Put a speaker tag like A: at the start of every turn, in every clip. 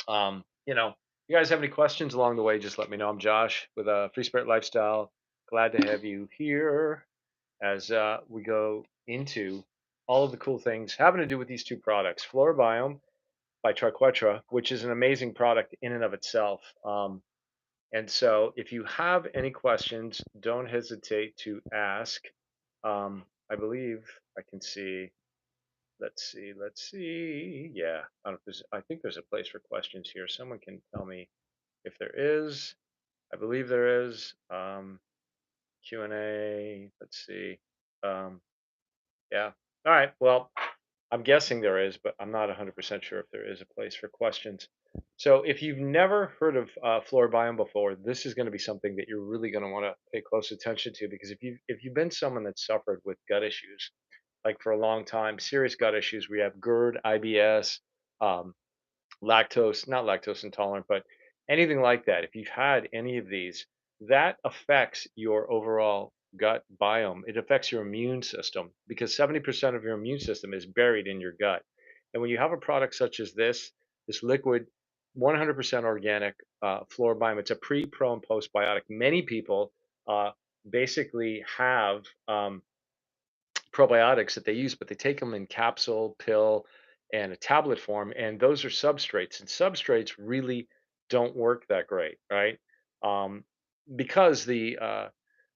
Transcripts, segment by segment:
A: You know, you guys have any questions along the way, just let me know. I'm Josh with Free Spirit Lifestyle. Glad to have you here as we go into all of the cool things having to do with these two products, Flora Biome by Triquetra, which is an amazing product in and of itself. And so, if you have any questions, don't hesitate to ask. I believe I can see. Let's see. Let's see. Yeah, I think there's a place for questions here. Someone can tell me if there is. I believe there is. Q&A. Let's see. Um, yeah. All right. Well, I'm guessing there is, but I'm not 100% sure if there is a place for questions. So if you've never heard of floor biome before, this is going to be something that you're really going to want to pay close attention to, because if you've been someone that suffered with gut issues, like for a long time, serious gut issues, we have GERD, IBS, um, not lactose intolerant, but anything like that. If you've had any of these, that affects your overall gut biome. It affects your immune system because 70% of your immune system is buried in your gut. And when you have a product such as this liquid, 100% organic Flora it's a pre, pro, and postbiotic. Many people uh, basically have probiotics that they use, but they take them in capsule, pill, and a tablet form, and those are substrates. And substrates really don't work that great, right? Um, because the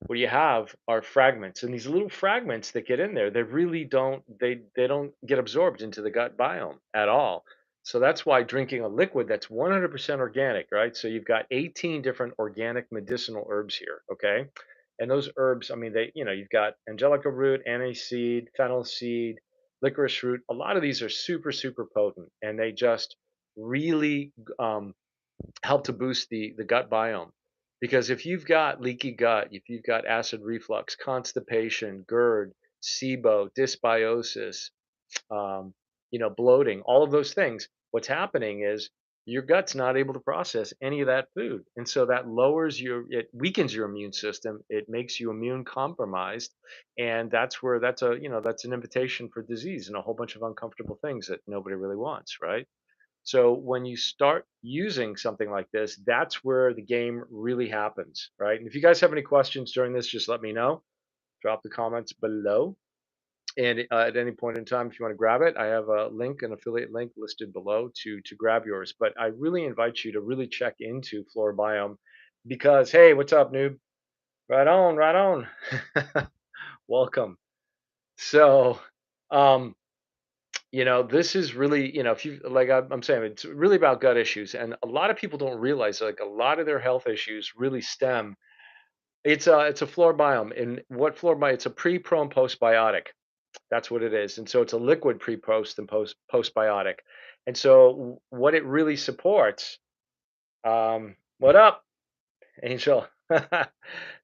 A: what you have are fragments, and these little fragments that get in there, they really don't get absorbed into the gut biome at all. So that's why drinking a liquid that's 100% organic, right? So you've got 18 different organic medicinal herbs here, okay? And those herbs, I mean, you've got angelica root, aniseed, fennel seed, licorice root. A lot of these are super, super potent, and they just really help to boost the gut biome. Because if you've got leaky gut, if you've got acid reflux, constipation, GERD, SIBO, dysbiosis, um, bloating, all of those things, what's happening is your gut's not able to process any of that food. And so that it weakens your immune system. It makes you immune compromised. And that's an invitation for disease and a whole bunch of uncomfortable things that nobody really wants, right? So when you start using something like this, that's where the game really happens, right? And if you guys have any questions during this, just let me know. Drop the comments below. And at any point in time, if you want to grab it, I have a link, an affiliate link listed below to grab yours. But I really invite you to really check into Flora Biome because, hey, what's up, noob? Right on, right on. Welcome. So, um, this is really, if you like, I'm saying it's really about gut issues, and a lot of people don't realize like a lot of their health issues really stem. It's a Flora Biome, and what Flora Biome? It's a pre, pro, and postbiotic. That's what it is. And so it's a liquid pre-post and postbiotic. And so what it really supports, what up, Angel?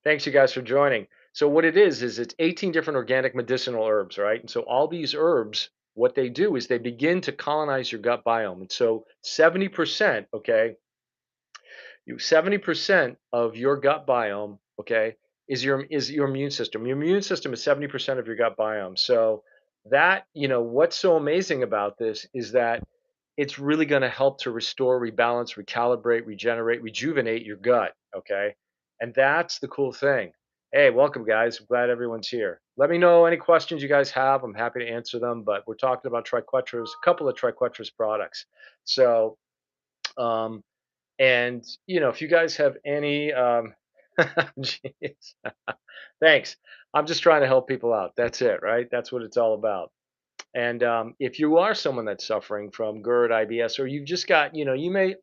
A: Thanks you guys for joining. So what it is it's 18 different organic medicinal herbs, right? And so all these herbs, what they do is they begin to colonize your gut biome. And so 70%, okay, 70% of your gut biome, okay, is your immune system. Your immune system is 70% of your gut biome. So what's so amazing about this is that it's really going to help to restore, rebalance, recalibrate, regenerate, rejuvenate your gut, okay? And that's the cool thing. Hey, welcome guys. I'm glad everyone's here. Let me know any questions you guys have. I'm happy to answer them, but we're talking about Triquetra's, a couple of Triquetra's products. So, um, and if you guys have any, jeez, thanks. I'm just trying to help people out. That's it, right? That's what it's all about. And if you are someone that's suffering from GERD, IBS, or you've just got, you may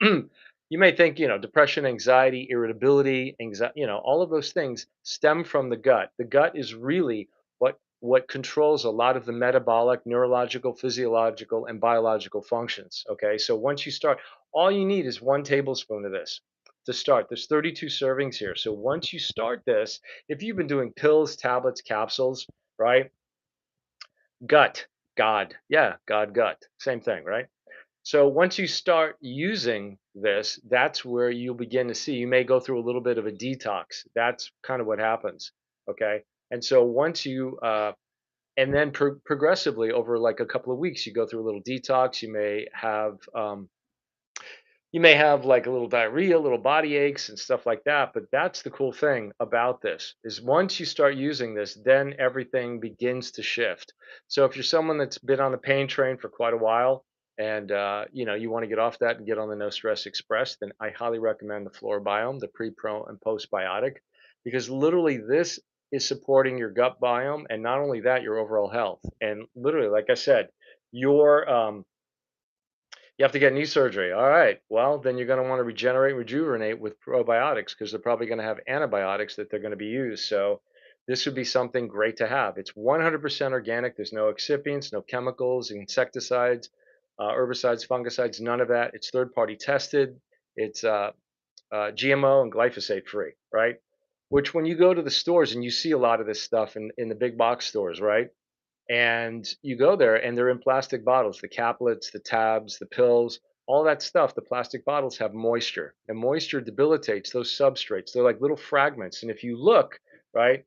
A: you may think, depression, anxiety, irritability, all of those things stem from the gut. The gut is really what controls a lot of the metabolic, neurological, physiological, and biological functions. Okay, so once you start, all you need is 1 tablespoon of this to start. There's 32 servings here. So once you start this, if you've been doing pills, tablets, capsules, right? Gut, God, yeah, God, gut, same thing, right? So once you start using this, that's where you'll begin to see. You may go through a little bit of a detox. That's kind of what happens. Okay. And so and then progressively over like a couple of weeks, you go through a little detox. You may have You may have like a little diarrhea, little body aches and stuff like that, but that's the cool thing about this is once you start using this, then everything begins to shift. So if you're someone that's been on the pain train for quite a while and you want to get off that and get on the No Stress Express, then I highly recommend the Flora Biome, the pre, pro, and postbiotic, because literally this is supporting your gut biome and not only that, your overall health. And literally, like I said, your you have to get knee surgery. All right. Well, then you're going to want to regenerate, rejuvenate with probiotics because they're probably going to have antibiotics that they're going to be used. So this would be something great to have. It's 100% organic. There's no excipients, no chemicals, insecticides, herbicides, fungicides, none of that. It's third party tested. It's GMO and glyphosate free, right? Which when you go to the stores and you see a lot of this stuff in the big box stores, right? And you go there and they're in plastic bottles, the caplets, the tabs, the pills, all that stuff. The plastic bottles have moisture, and moisture debilitates those substrates. They're like little fragments. And if you look, right,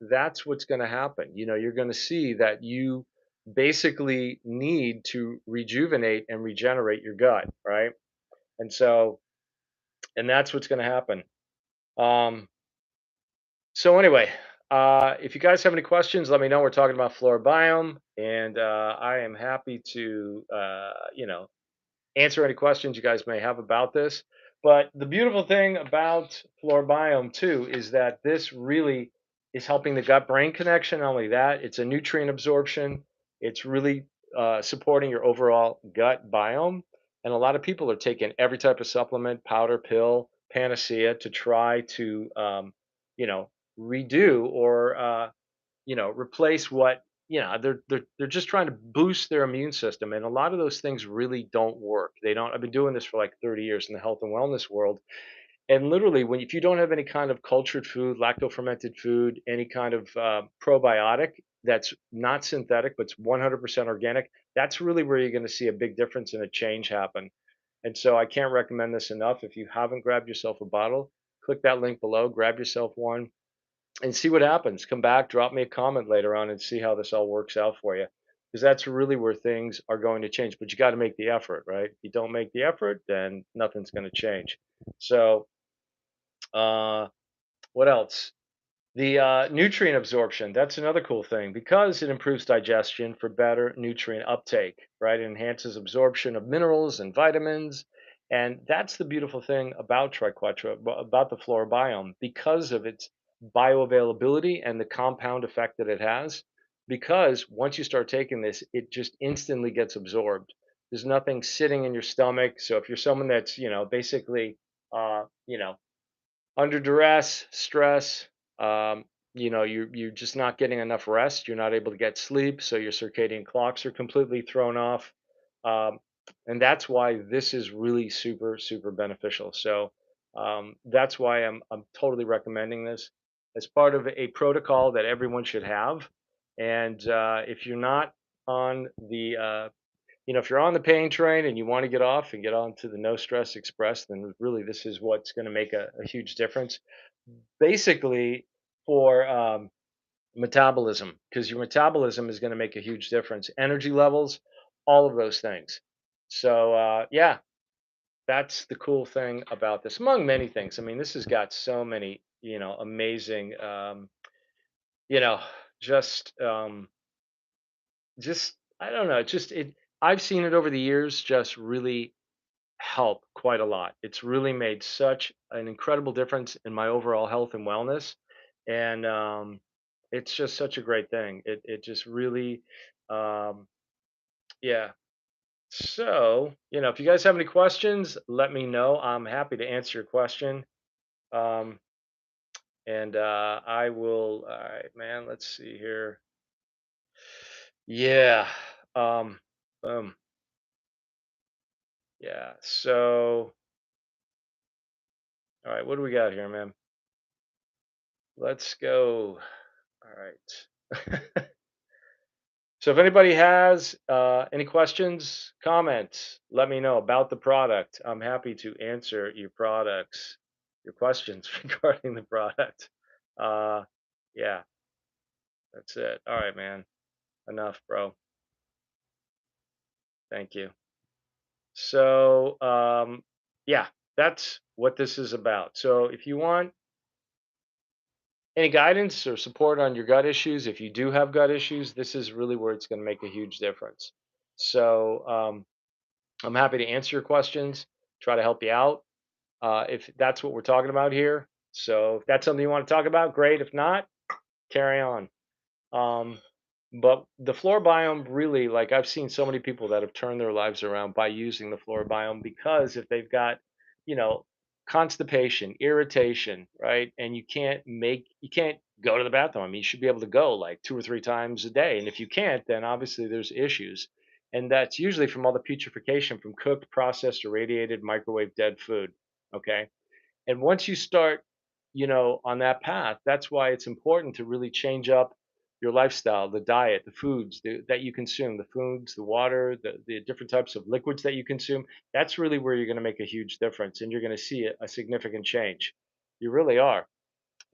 A: that's what's going to happen. You're going to see that you basically need to rejuvenate and regenerate your gut, right? And so, and that's what's going to happen. Um, So anyway, if you guys have any questions, let me know. We're talking about flora biome, and I am happy to answer any questions you guys may have about this. But the beautiful thing about flora biome too is that this really is helping the gut brain connection. Not only that, it's a nutrient absorption. It's really supporting your overall gut biome. And a lot of people are taking every type of supplement, powder, pill, panacea to try to you know redo or replace what they're just trying to boost their immune system, and a lot of those things really don't work. They don't. I've been doing this for like 30 years in the health and wellness world, and literally when if you don't have any kind of cultured food, lacto fermented food, any kind of probiotic that's not synthetic but it's 100% organic, that's really where you're going to see a big difference and a change happen. And so I can't recommend this enough. If you haven't grabbed yourself a bottle, click that link below, grab yourself one and see what happens. Come back, drop me a comment later on and see how this all works out for you. Because that's really where things are going to change. But you got to make the effort, right? If you don't make the effort, then nothing's going to change. So, uh, what else? The nutrient absorption, that's another cool thing because it improves digestion for better nutrient uptake, right? It enhances absorption of minerals and vitamins. And that's the beautiful thing about Triquetra, about the flora biome, because of its bioavailability and the compound effect that it has. Because once you start taking this, it just instantly gets absorbed. There's nothing sitting in your stomach. So if you're someone that's, basically, uh, you know, under duress, stress, you're just not getting enough rest. You're not able to get sleep, so your circadian clocks are completely thrown off, um, and that's why this is really super super beneficial. So that's why I'm totally recommending this as part of a protocol that everyone should have. And if you're not on the if you're on the pain train and you want to get off and get onto the No Stress Express, then really this is what's going to make a huge difference. Basically, for metabolism, because your metabolism is going to make a huge difference. Energy levels, all of those things. So, yeah, that's the cool thing about this, among many things. I mean, this has got so many, amazing, you know, just just I don't know, just it I've seen it over the years just really help quite a lot. It's really made such an incredible difference in my overall health and wellness, and it's just such a great thing. It just really, um, yeah. So if you guys have any questions, let me know. I'm happy to answer your question. Um, and I will. All right, man. Let's see here. Yeah. Um, boom. Yeah. So, all right. What do we got here, man? Let's go. All right. So if anybody has any questions, comments, let me know about the product. I'm happy to answer your questions regarding the product. Uh, yeah, that's it. All right, man. Enough, bro. Thank you. So, yeah, that's what this is about. So, if you want any guidance or support on your gut issues, if you do have gut issues, this is really where it's going to make a huge difference. So, I'm happy to answer your questions, try to help you out if that's what we're talking about here. So, if that's something you want to talk about, great. If not, carry on. Um, but the floor biome really, like I've seen so many people that have turned their lives around by using the floor biome because if they've got, you know, constipation, irritation, right? And you can't go to the bathroom. I mean, you should be able to go like 2 or 3 times a day. And if you can't, then obviously there's issues. And that's usually from all the putrefaction from cooked, processed, irradiated, microwave dead food. Okay. And once you start, on that path, that's why it's important to really change up your lifestyle, the diet, the foods that you consume, the foods, the water, the different types of liquids that you consume. That's really where you're going to make a huge difference and you're going to see a significant change. You really are.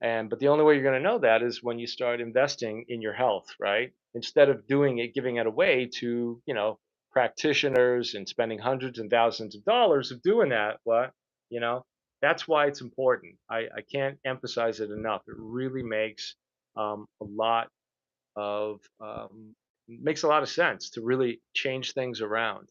A: And but the only way you're going to know that is when you start investing in your health, right? Instead of doing it, giving it away to, practitioners and spending hundreds and thousands of dollars of doing that, you know, that's why it's important. I can't emphasize it enough. It really a lot makes a lot of sense to really change things around.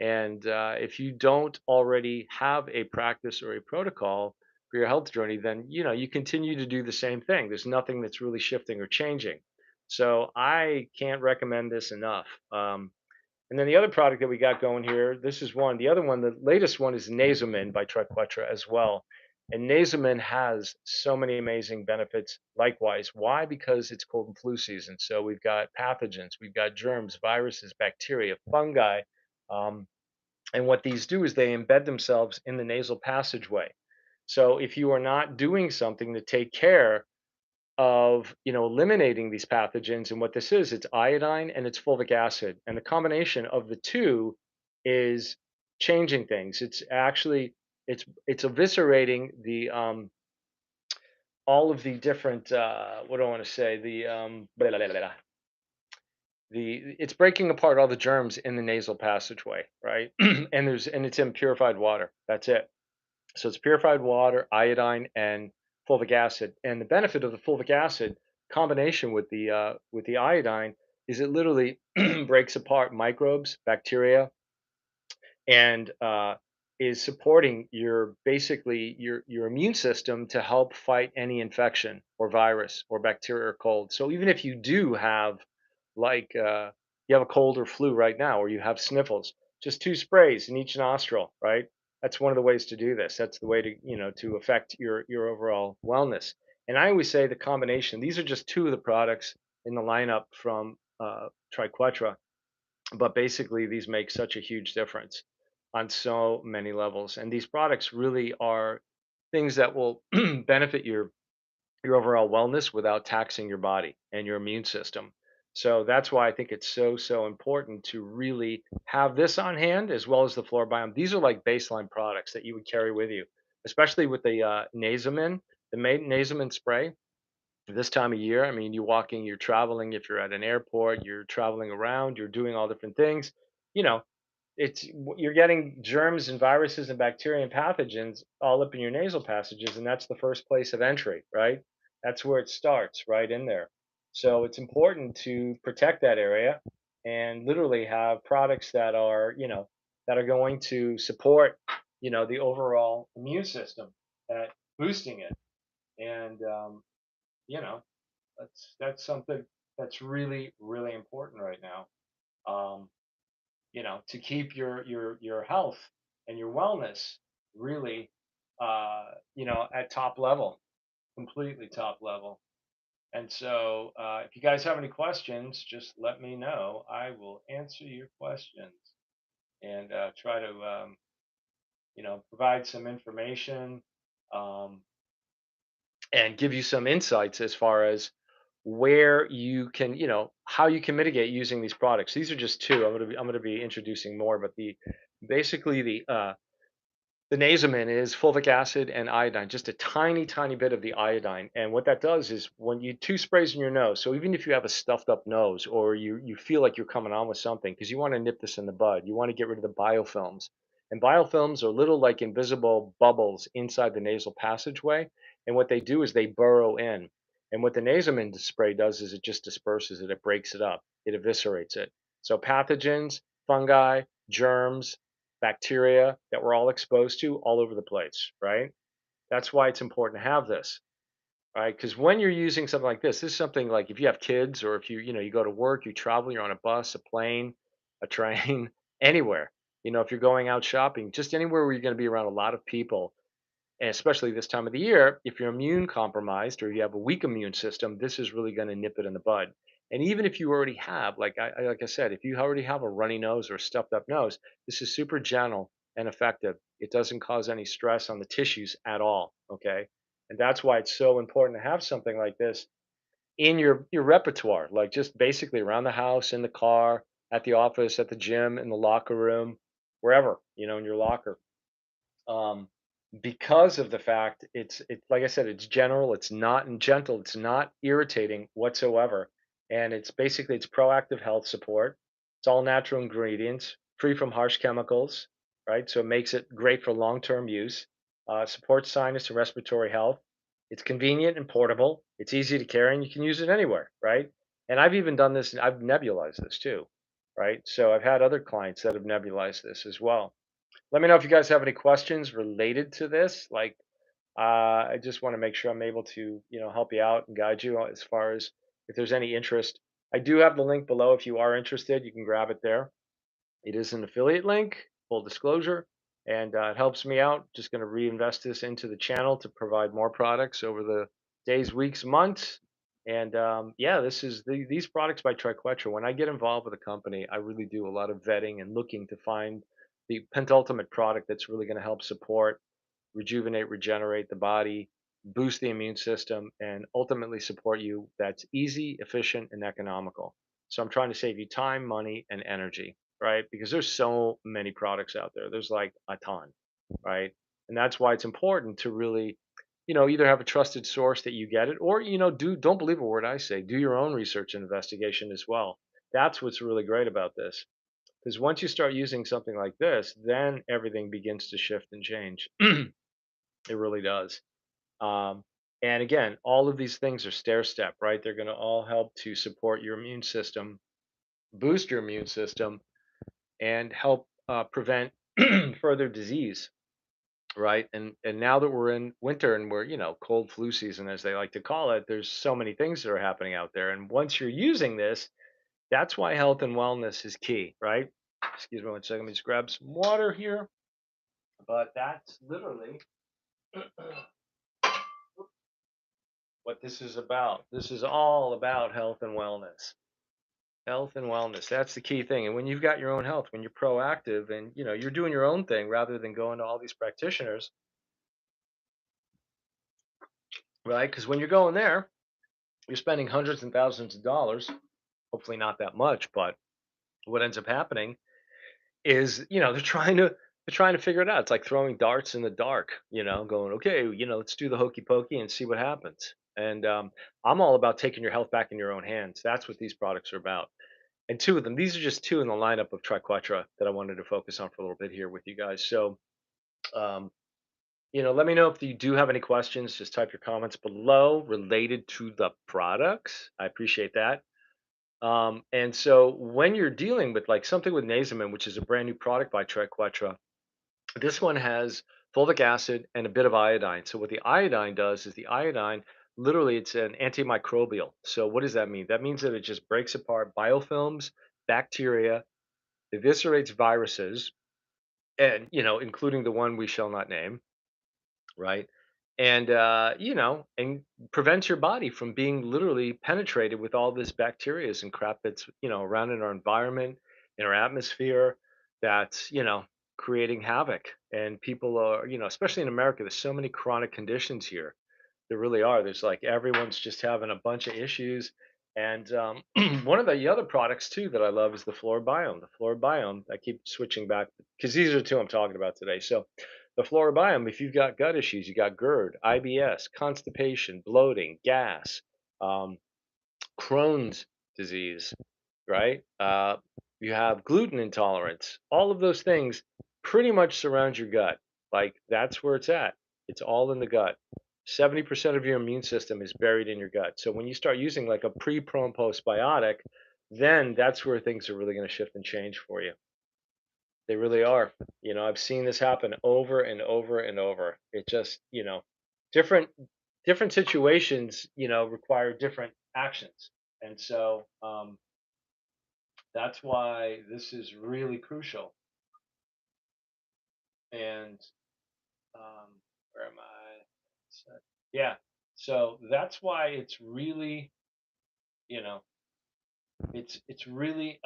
A: And if you don't already have a practice or a protocol for your health journey, then you continue to do the same thing. There's nothing that's really shifting or changing. So I can't recommend this enough. And then the other product that we got going here, this is one. The other one, the latest one is Nasomin by Triquetra as well. And Nasomin has so many amazing benefits likewise. Why? Because it's cold and flu season. So we've got pathogens, we've got germs, viruses, bacteria, fungi. Um, and what these do is they embed themselves in the nasal passageway. So if you are not doing something to take care of eliminating these pathogens, and what this is, it's iodine and it's fulvic acid, and the combination of the two is changing things. It's actually it's eviscerating the all of the different what do I want to say blah, blah, blah, blah, the it's breaking apart all the germs in the nasal passageway, right? And it's in purified water. That's it. So it's purified water, iodine, and fulvic acid. And the benefit of the fulvic acid combination with the iodine is it literally breaks apart microbes, bacteria, and is supporting your basically your immune system to help fight any infection or virus or bacteria or cold. So even if you do have like you have a cold or flu right now, or you have sniffles, just 2 sprays in each nostril, right? That's one of the ways to do this. That's the way to to affect your overall wellness. And I always say the combination. These are just two of the products in the lineup from Triquetra, but basically these make such a huge difference on so many levels, and these products really are things that will benefit your overall wellness without taxing your body and your immune system. So that's why I think it's so important to really have this on hand as well as the floor biome. These are like baseline products that you would carry with you, especially with the Nasomin, the Nasomin spray this time of year. I mean, you're traveling, if you're at an airport, you're traveling around, you're doing all different things. You know, you're getting germs and viruses and bacteria and pathogens all up in your nasal passages, and that's the first place of entry, right? That's where it starts, right in there. So it's important to protect that area and literally have products that are going to support, the overall immune system, at boosting it. And you know, that's something that's really important right now. Um, to keep your health and your wellness really, at top level, completely top level. And so, if you guys have any questions, just let me know. I will answer your questions and try to, provide some information. Um, and give you some insights as far as where you can, how you can mitigate using these products. These are just two. I'm going to be introducing more, but the basically the Nasomin is fulvic acid and iodine, just a tiny bit of the iodine. And what that does is when you 2 sprays in your nose, so even if you have a stuffed up nose or you feel like you're coming on with something, because you want to nip this in the bud, you want to get rid of the biofilms. And biofilms are little like invisible bubbles inside the nasal passageway. And what they do is they burrow in. And what the Nasomin spray does is it just disperses it, it breaks it up, it eviscerates it. So pathogens, fungi, germs, bacteria that we're all exposed to all over the place, right? That's why it's important to have this. Right, because when you're using something like this is something like if you have kids or if you go to work, you travel, you're on a bus, a plane, a train, anywhere. If you're going out shopping, just anywhere where you're going to be around a lot of people, and especially this time of the year, if you're immune compromised or you have a weak immune system, this is really going to nip it in the bud. And even if you already have, like I said, if you already have a runny nose or a stuffed up nose, this is super gentle and effective. It doesn't cause any stress on the tissues at all. Okay. And that's why it's so important to have something like this in your repertoire, like just basically around the house, in the car, at the office, at the gym, in the locker room, wherever, in your locker, um, because of the fact it's like I said, it's general, it's not and gentle, it's not irritating whatsoever, and it's proactive health support. It's all natural ingredients, free from harsh chemicals, right? So it makes it great for long-term use. Supports sinus and respiratory health. It's convenient and portable. It's easy to carry, and you can use it anywhere, right? And I've even done this. I've nebulized this too, right? So I've had other clients that have nebulized this as well. Let me know if you guys have any questions related to this. I just want to make sure I'm able to, help you out and guide you as far as if there's any interest. I do have the link below. If you are interested, you can grab it there. It is an affiliate link, full disclosure, and it helps me out. Just going to reinvest this into the channel to provide more products over the days, weeks, months. And yeah, these products by Triquetra. When I get involved with a company, I really do a lot of vetting and looking to find the penultimate product that's really going to help support, rejuvenate, regenerate the body, boost the immune system, and ultimately support you that's easy, efficient, and economical. So I'm trying to save you time, money, and energy, right? Because there's so many products out there. There's like a ton, right? And that's why it's important to really, either have a trusted source that you get it, or don't believe a word I say. Do your own research and investigation as well. That's what's really great about this. Because once you start using something like this, then everything begins to shift and change. It really does. Um, and again, all of these things are stair step, right? They're going to all help to support your immune system, boost your immune system, and help prevent further disease, right? And now that we're in winter and we're cold flu season, as they like to call it, there's so many things that are happening out there. And once you're using this, that's why health and wellness is key, right? Excuse me one second. Let me just grab some water here. But that's literally what this is about. This is all about health and wellness. Health and wellness. That's the key thing. And when you've got your own health, when you're proactive and you're doing your own thing rather than going to all these practitioners, right? Because when you're going there, you're spending hundreds and thousands of dollars. Hopefully not that much, but what ends up happening is, they're trying to figure it out. It's like throwing darts in the dark, going, okay, let's do the hokey pokey and see what happens. And I'm all about taking your health back in your own hands. That's what these products are about. And two of them, these are just two in the lineup of Triquetra that I wanted to focus on for a little bit here with you guys. So, um, let me know if you do have any questions. Just type your comments below related to the products. I appreciate that. And so when you're dealing with like something with Nasomin, which is a brand new product by Triquetra, this one has fulvic acid and a bit of iodine. So what the iodine does is the iodine, literally, it's an antimicrobial. So what does that mean? That means that it just breaks apart biofilms, bacteria, eviscerates viruses, and including the one we shall not name, right? And and prevents your body from being literally penetrated with all this bacteria and crap that's around in our environment, in our atmosphere, that's creating havoc. And people are, especially in America, there's so many chronic conditions here. There really are. There's like everyone's just having a bunch of issues. And one of the other products too that I love is the Flora Biome. The Flora Biome, I keep switching back because these are the two I'm talking about today. So the Flora Biome, if you've got gut issues, you got GERD, IBS, constipation, bloating, gas, um, Crohn's disease, right? You have gluten intolerance. All of those things pretty much surrounds your gut. Like that's where it's at. It's all in the gut. 70% of your immune system is buried in your gut. So when you start using like a pre, pro, and postbiotic, then that's where things are really going to shift and change for you. They really are. I've seen this happen over and over and over. It just, different different situations, require different actions. And so that's why this is really crucial. And where am I? Yeah. So that's why it's really, you know, it's really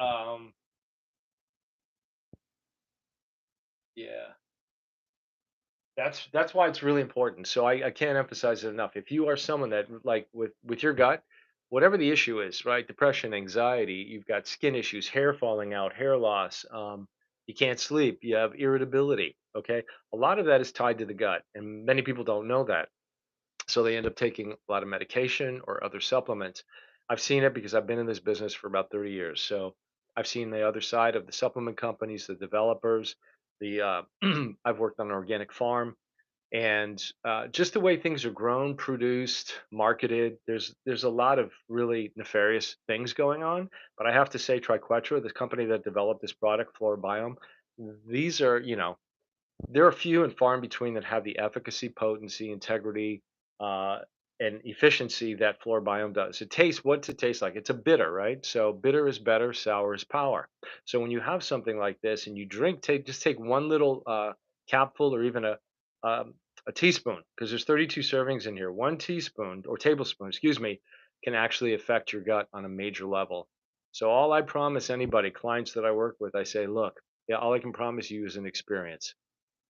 A: yeah. That's why it's really important. So I can't emphasize it enough. If you are someone that like with your gut, whatever the issue is, right? Depression, anxiety, you've got skin issues, hair falling out, hair loss, you can't sleep, you have irritability. Okay, a lot of that is tied to the gut, and many people don't know that. So they end up taking a lot of medication or other supplements. I've seen it because I've been in this business for about 30 years. So I've seen the other side of the supplement companies, the developers, the I've worked on an organic farm, and just the way things are grown, produced, marketed. There's a lot of really nefarious things going on. But I have to say, Triquetra, the company that developed this product, Flora, these are, there are few and far in between that have the efficacy, potency, integrity, uh, and efficiency that Flora does. What's it taste like? It's a bitter, right? So bitter is better, sour is power. So when you have something like this and you drink, just take one little capful or even um, a teaspoon, because there's 32 servings in here. One teaspoon or tablespoon, excuse me, can actually affect your gut on a major level. So all I promise anybody, clients that I work with, I say, look, yeah, all I can promise you is an experience,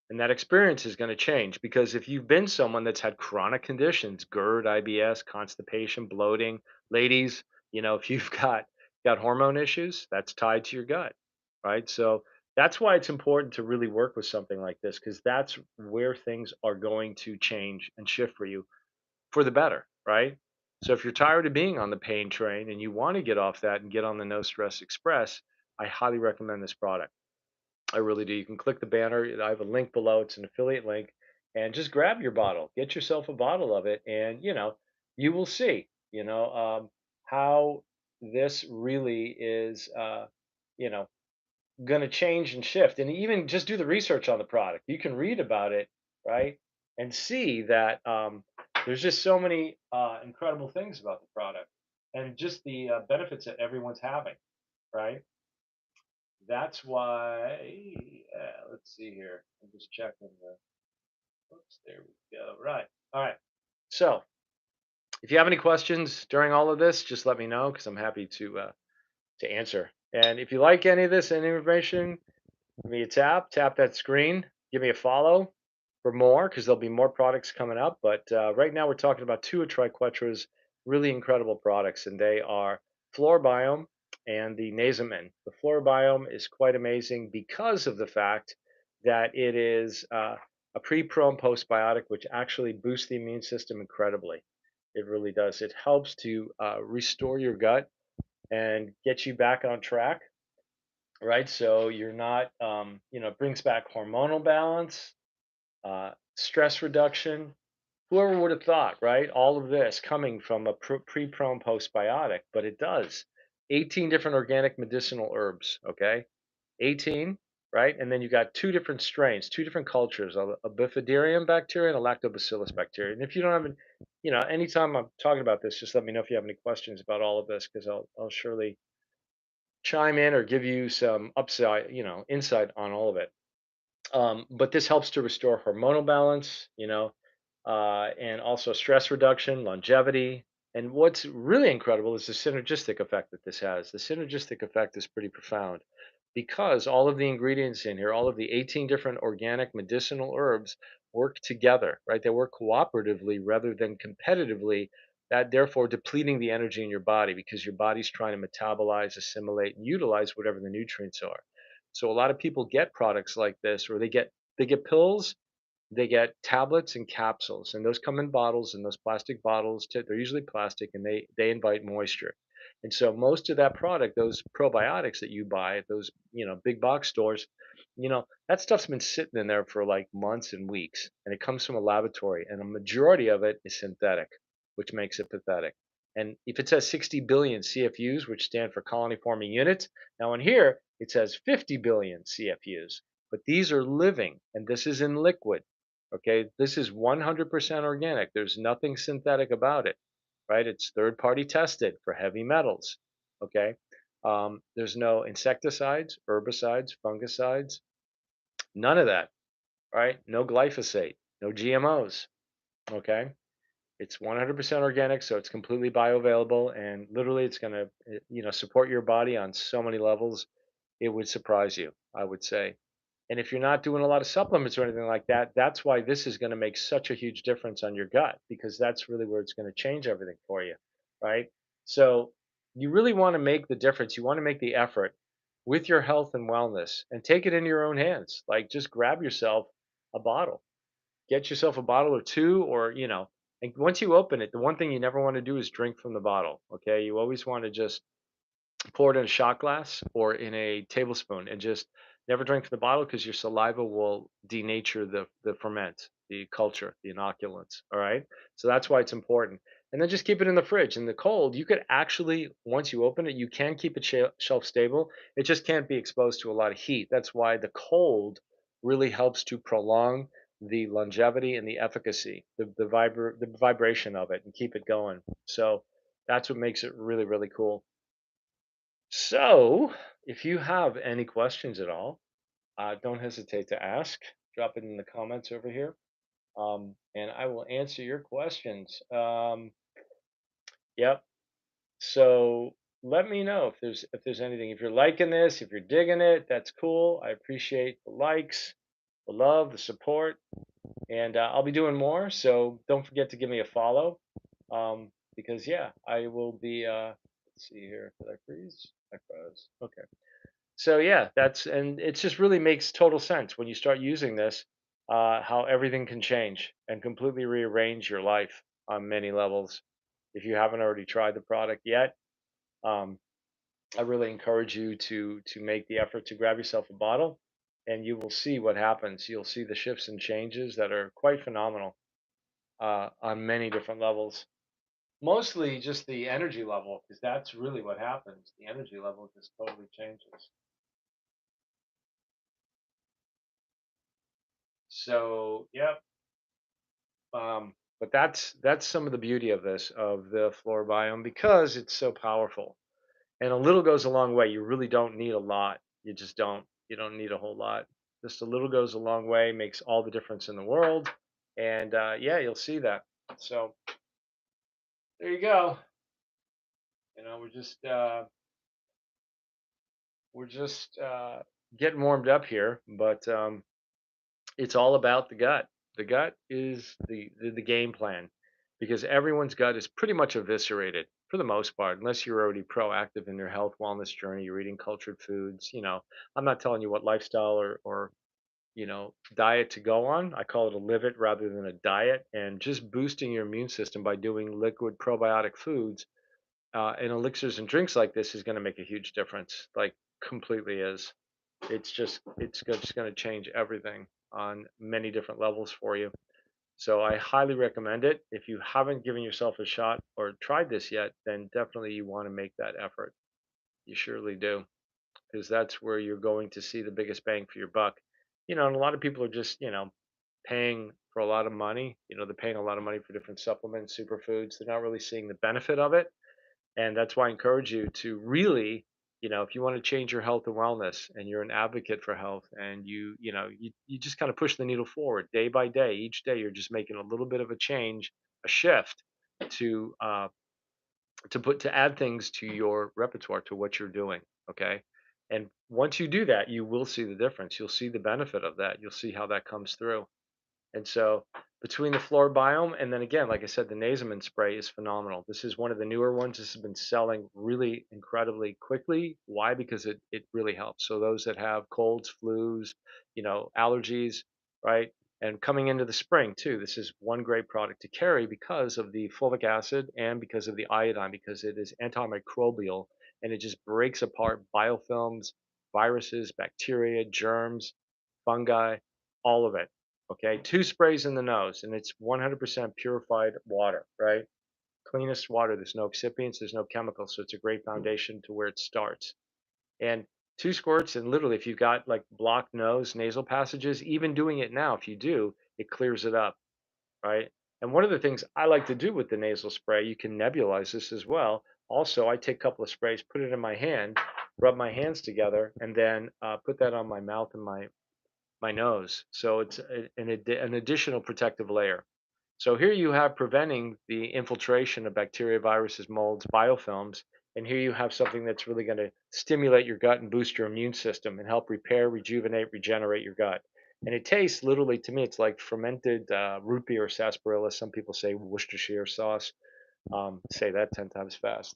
A: and that experience is going to change because if you've been someone that's had chronic conditions, GERD, IBS, constipation, bloating, ladies, if you've got hormone issues, that's tied to your gut, right? So that's why it's important to really work with something like this because that's where things are going to change and shift for you for the better, right? So if you're tired of being on the pain train and you want to get off that and get on the No Stress Express, I highly recommend this product. I really do. You can click the banner. I have a link below. It's an affiliate link, and just grab your bottle. Get yourself a bottle of it, and you will see. How this really is. You know, going to change and shift, and even just do the research on the product. You can read about it, right, and see that there's just so many incredible things about the product, and just the benefits that everyone's having, right? That's why, let's see here. I'm just checking oops, there we go. Right. All right. So if you have any questions during all of this, just let me know because I'm happy to answer. And if you like any of this, any information, give me a tap that screen, give me a follow for more because there'll be more products coming up. But right now we're talking about two of Triquetra's really incredible products, and they are Flora and the Nasomin. The Flora is quite amazing because of the fact that it is a pre, pro, and postbiotic, which actually boosts the immune system incredibly. It really does. It helps to restore your gut and get you back on track, right? So you're not, it brings back hormonal balance, stress reduction. Whoever would have thought, right? All of this coming from a pre, pro, and postbiotic, but it does. 18 different organic medicinal herbs, okay? 18, right? And then you got two different strains, two different cultures, a bifidarium bacteria and a lactobacillus bacteria. And if you don't have, anytime I'm talking about this, just let me know if you have any questions about all of this because I'll surely chime in or give you some upside, insight on all of it. But this helps to restore hormonal balance, and also stress reduction, longevity. And what's really incredible is the synergistic effect that this has. The synergistic effect is pretty profound because all of the ingredients in here, all of the 18 different organic medicinal herbs work together, right? They work cooperatively rather than competitively, that therefore depleting the energy in your body because your body's trying to metabolize, assimilate, and utilize whatever the nutrients are. So a lot of people get products like this, or they get pills, they get tablets and capsules, and those come in bottles, and those plastic bottles, they're usually plastic, and they invite moisture. And so most of that product, those probiotics that you buy at those, big box stores, that stuff's been sitting in there for like months and weeks, and it comes from a laboratory, and a majority of it is synthetic, which makes it pathetic. And if it says 60 billion CFUs, which stand for colony forming units, now in here it says 50 billion CFUs, but these are living, and this is in liquid. Okay, this is 100% organic. There's nothing synthetic about it, right? It's third party tested for heavy metals. Okay, there's no insecticides, herbicides, fungicides, none of that, right? No glyphosate, no GMOs. Okay, it's 100% organic, so it's completely bioavailable, and literally, it's going to, support your body on so many levels. It would surprise you, I would say. And if you're not doing a lot of supplements or anything like that, that's why this is going to make such a huge difference on your gut, because that's really where it's going to change everything for you, right? So you really want to make the difference. You want to make the effort with your health and wellness and take it into your own hands. Like, just grab yourself a bottle, get yourself a bottle or two, or, and once you open it, the one thing you never want to do is drink from the bottle. Okay. You always want to just pour it in a shot glass or in a tablespoon, and just never drink from the bottle, because your saliva will denature the ferment, the culture, the inoculants. All right. So that's why it's important. And then just keep it in the fridge. In the cold, you could actually, once you open it, you can keep it shelf stable. It just can't be exposed to a lot of heat. That's why the cold really helps to prolong the longevity and the efficacy, the vibration of it, and keep it going. So that's what makes it really, really cool. So, if you have any questions at all, don't hesitate to ask. Drop it in the comments over here, and I will answer your questions. Yep. So let me know if there's anything. If you're liking this, if you're digging it, that's cool. I appreciate the likes, the love, the support, and I'll be doing more. So don't forget to give me a follow, because yeah, I will be. Let's see here. Did I freeze? I froze. Okay. So yeah, and it just really makes total sense when you start using this, how everything can change and completely rearrange your life on many levels. If you haven't already tried the product yet, um, I really encourage you to make the effort to grab yourself a bottle, and you will see what happens. You'll see the shifts and changes that are quite phenomenal, on many different levels. Mostly just the energy level, because that's really what happens. The energy level just totally changes. So, yeah. But that's some of the beauty of this, of the floor biome, because it's so powerful. And a little goes a long way. You really don't need a lot. You just don't. You don't need a whole lot. Just a little goes a long way, makes all the difference in the world. And yeah, you'll see that. So there you go. We're just getting warmed up here, but it's all about the gut. The gut is the game plan, because everyone's gut is pretty much eviscerated for the most part, unless you're already proactive in your health wellness journey. You're eating cultured foods. I'm not telling you what lifestyle or diet to go on. I call it a live it rather than a diet, and just boosting your immune system by doing liquid probiotic foods, and elixirs and drinks like this is going to make a huge difference. Like, completely is. It's just going to change everything on many different levels for you. So I highly recommend it. If you haven't given yourself a shot or tried this yet, then definitely you want to make that effort. You surely do, because that's where you're going to see the biggest bang for your buck. And a lot of people are just, paying for a lot of money. They're paying a lot of money for different supplements, superfoods. They're not really seeing the benefit of it. And that's why I encourage you to really, if you want to change your health and wellness, and you're an advocate for health, and you just kind of push the needle forward day by day. Each day you're just making a little bit of a change, a shift to to add things to your repertoire, to what you're doing. Okay. And once you do that, you will see the difference. You'll see the benefit of that. You'll see how that comes through. And so, between the floor biome and then again, like I said, the Nasamin spray is phenomenal. This is one of the newer ones. This has been selling really incredibly quickly. Why? Because it really helps. So those that have colds, flus, allergies, right? And coming into the spring too, this is one great product to carry because of the fulvic acid and because of the iodine, because it is antimicrobial and it just breaks apart biofilms, viruses, bacteria, germs, fungi, all of it. Okay, two sprays in the nose, and it's 100% purified water, right? Cleanest water. There's no excipients, there's no chemicals, so it's a great foundation to where it starts. And two squirts, and literally, if you've got like blocked nose, nasal passages, even doing it now, if you do, it clears it up, right? And one of the things I like to do with the nasal spray, you can nebulize this as well. Also, I take a couple of sprays, put it in my hand, rub my hands together, and then put that on my mouth and my nose. So it's an additional protective layer. So here you have preventing the infiltration of bacteria, viruses, molds, biofilms, and here you have something that's really going to stimulate your gut and boost your immune system and help repair, rejuvenate, regenerate your gut. And it tastes literally to me, it's like fermented root beer or sarsaparilla. Some people say Worcestershire sauce. Say that 10 times fast,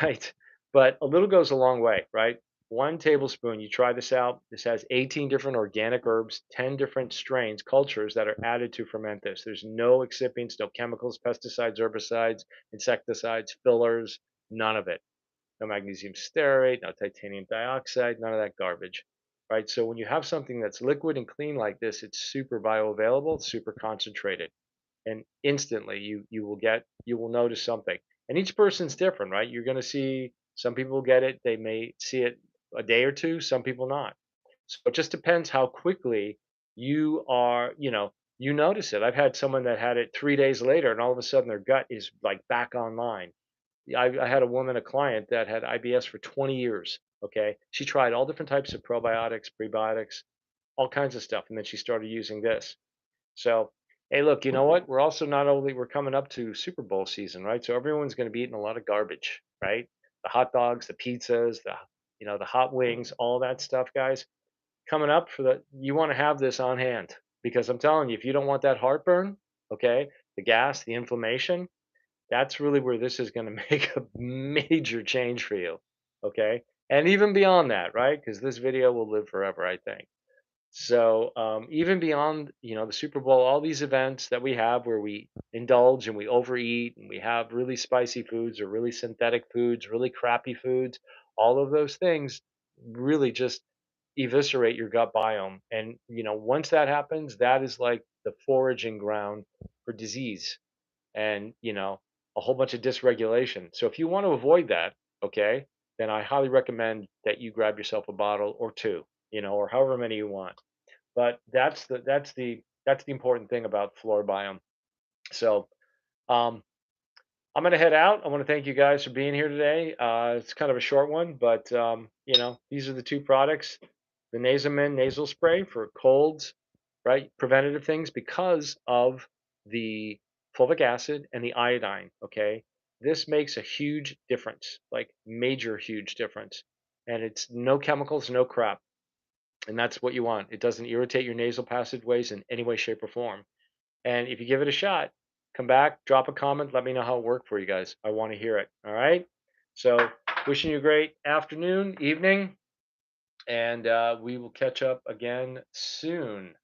A: right? But a little goes a long way, right? One tablespoon, you try this out. This has 18 different organic herbs, 10 different strains, cultures that are added to ferment this. There's no excipients, no chemicals, pesticides, herbicides, insecticides, fillers, none of it. No magnesium stearate, no titanium dioxide, none of that garbage, right? So when you have something that's liquid and clean like this, it's super bioavailable, it's super concentrated, and instantly you will notice something. And each person's different, right? You're going to see some people get it, they may see it a day or two, some people not. So it just depends how quickly you are, you notice it. I've had someone that had it 3 days later and all of a sudden their gut is like back online. I had a woman, a client that had IBS for 20 years. Okay, she tried all different types of probiotics, prebiotics, all kinds of stuff, and then she started using this. So, hey, look, you know what? We're also not only we're coming up to Super Bowl season, right? So everyone's going to be eating a lot of garbage, right? The hot dogs, the pizzas, the hot wings, all that stuff, guys. Coming up for the you want to have this on hand because I'm telling you, if you don't want that heartburn, okay, the gas, the inflammation, that's really where this is going to make a major change for you, okay? And even beyond that, right? Because this video will live forever, I think. So even beyond, the Super Bowl, all these events that we have where we indulge and we overeat and we have really spicy foods or really synthetic foods, really crappy foods, all of those things really just eviscerate your gut biome. And once that happens, that is like the foraging ground for disease and a whole bunch of dysregulation. So if you want to avoid that, okay, then I highly recommend that you grab yourself a bottle or two, or however many you want. But that's the important thing about floor biome. So um, I'm gonna head out. I want to thank you guys for being here today. It's kind of a short one, but these are the two products: the Nasomin nasal spray for colds, right? Preventative things because of the fulvic acid and the iodine. Okay, this makes a huge difference, like major huge difference, and it's no chemicals, no crap. And that's what you want. It doesn't irritate your nasal passageways in any way, shape, or form. And if you give it a shot, come back, drop a comment, let me know how it worked for you guys. I want to hear it. All right. So, wishing you a great afternoon, evening, and we will catch up again soon.